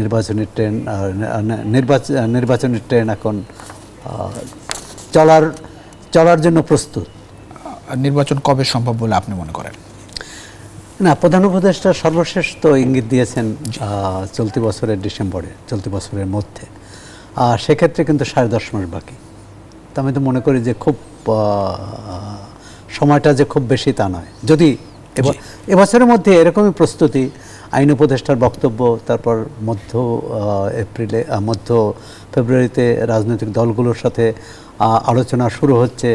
নির্বাচনী ট্রেন নির্বাচনী ট্রেন এখন চলার জন্য প্রস্তুত। নির্বাচন কবে সম্ভব বলে আপনি মনে করেন? না, প্রধান উপদেষ্টা সর্বশেষ তো ইঙ্গিত দিয়েছেন চলতি বছরের ডিসেম্বরে, চলতি বছরের মধ্যে। সেক্ষেত্রে কিন্তু 10.5 মাস বাকি। তা আমি তো মনে করি যে খুব সময়টা যে খুব বেশি তা নয়। যদি এবছরের মধ্যে এরকমই প্রস্তুতি, আইন উপদেষ্টার বক্তব্য, তারপর মধ্য ফেব্রুয়ারিতে রাজনৈতিক দলগুলোর সাথে আলোচনা শুরু হচ্ছে।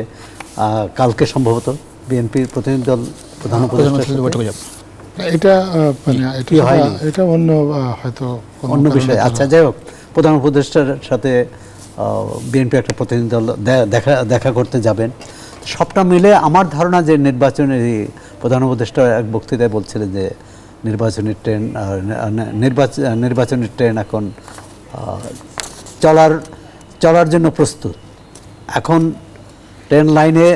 কালকে সম্ভবত বিএনপির প্রতিনিধি দল প্রধান উপদেষ্টা এটা অন্য বিষয়। আচ্ছা, যাই হোক, প্রধান উপদেষ্টার সাথে বিএনপি একটা প্রতিনিধি দল দেখা করতে যাবেন। সবটা মিলে আমার ধারণা যে নির্বাচনের প্রধান উপদেষ্টা এক বক্তৃতায় বলছিলেন যে নির্বাচনী ট্রেন এখন চলার জন্য প্রস্তুত। এখন ট্রেন লাইনে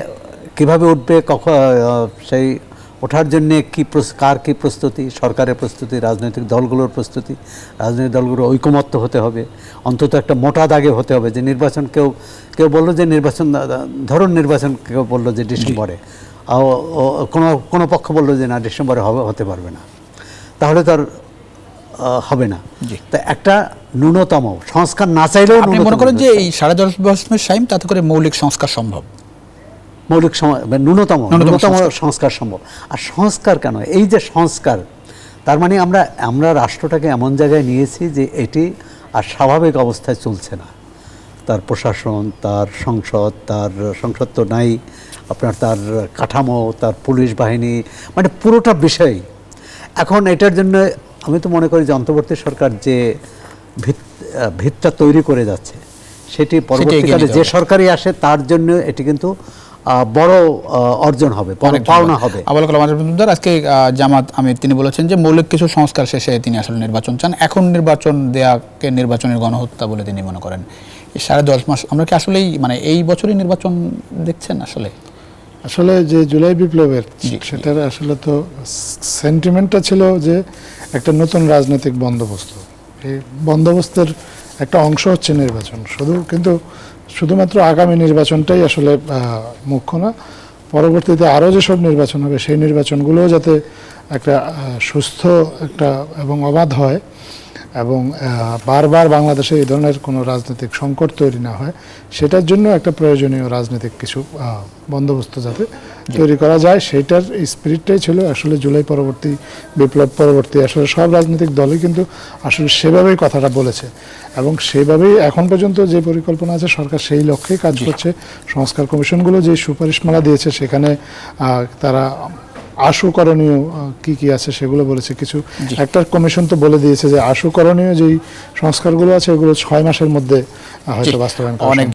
কিভাবে উঠবে, সেই ওঠার জন্য কার কী প্রস্তুতি, সরকারের প্রস্তুতি, রাজনৈতিক দলগুলোর প্রস্তুতি, রাজনৈতিক দলগুলোর ঐকমত্য হতে হবে, অন্তত একটা মোটা দাগে হতে হবে। যে নির্বাচন কেউ বললো যে নির্বাচন কেউ বললো যে ডিসেম্বরে, কোনো পক্ষ বললো যে না ডিসেম্বরে হতে পারবে না, তাহলে তো আর হবে না। তা একটা ন্যূনতম সংস্কার না চাইলেও আপনি মনে করেন যে এই 10.5 বছরের টাইম তাতে করে মৌলিক সংস্কার সম্ভব? ন্যূনতম সংস্কার সম্ভব। আর সংস্কার কেন, এই যে সংস্কার, তার মানে আমরা রাষ্ট্রটাকে এমন জায়গায় নিয়েছি যে এটি আর স্বাভাবিক অবস্থায় চলছে না। তার প্রশাসন, তার সংসদ তো নাই, আপনার তার কাঠামো, তার পুলিশ বাহিনী, মানে পুরোটা বিষয়। এখন এটার জন্য আমি তো মনে করি যে অন্তর্বর্তী সরকার যে ভিতটা তৈরি করে যাচ্ছে, সেটি পরবর্তীকালে যে সরকারই আসে তার জন্য এটি কিন্তু বড় অর্জন হবে, পাওনা হবে। আজকে জামাত তিনি বলেছেন যে মৌলিক কিছু সংস্কার শেষে তিনি আসলে নির্বাচন চান। এখন নির্বাচন দেয়াকে নির্বাচনের গণহত্যা বলে তিনি মনে করেন। এই 10.5 মাস আমরা কি আসলেই মানে এই বছরই নির্বাচন দেখছেন? আসলে যে জুলাই বিপ্লবের সেটার আসলে তো সেন্টিমেন্টটা ছিল যে একটা নতুন রাজনৈতিক বন্দোবস্ত। এই বন্দোবস্তের একটা অংশ হচ্ছে নির্বাচন। শুধুমাত্র আগামী নির্বাচনটাই আসলে মুখ্য না, পরবর্তীতে আরও যেসব নির্বাচন হবে সেই নির্বাচনগুলোও যাতে একটা সুস্থ এবং অবাধ হয় এবং বারবার বাংলাদেশে এই ধরনের কোনো রাজনৈতিক সংকট তৈরি না হয়, সেটার জন্য একটা প্রয়োজনীয় রাজনৈতিক কিছু বন্দোবস্ত যাতে তৈরি করা যায়, সেইটার স্পিরিটটাই ছিল আসলে জুলাই পরবর্তী, বিপ্লব পরবর্তী। আসলে সব রাজনৈতিক দলই কিন্তু আসলে সেভাবেই কথাটা বলেছে এবং সেভাবেই এখন পর্যন্ত যে পরিকল্পনা আছে সরকার সেই লক্ষ্যেই কাজ করছে। সংস্কার কমিশনগুলো যে সুপারিশমালা দিয়েছে সেখানে তারা আশুকরণীয় কি আছে সেগুলো বলেছে। কিছু একটা কমিশন তো বলে দিয়েছে যে আশুকরণীয় যেই সংস্কারগুলো আছে এগুলো 6 মাসের মধ্যে হয়তো বাস্তবায়ন করা।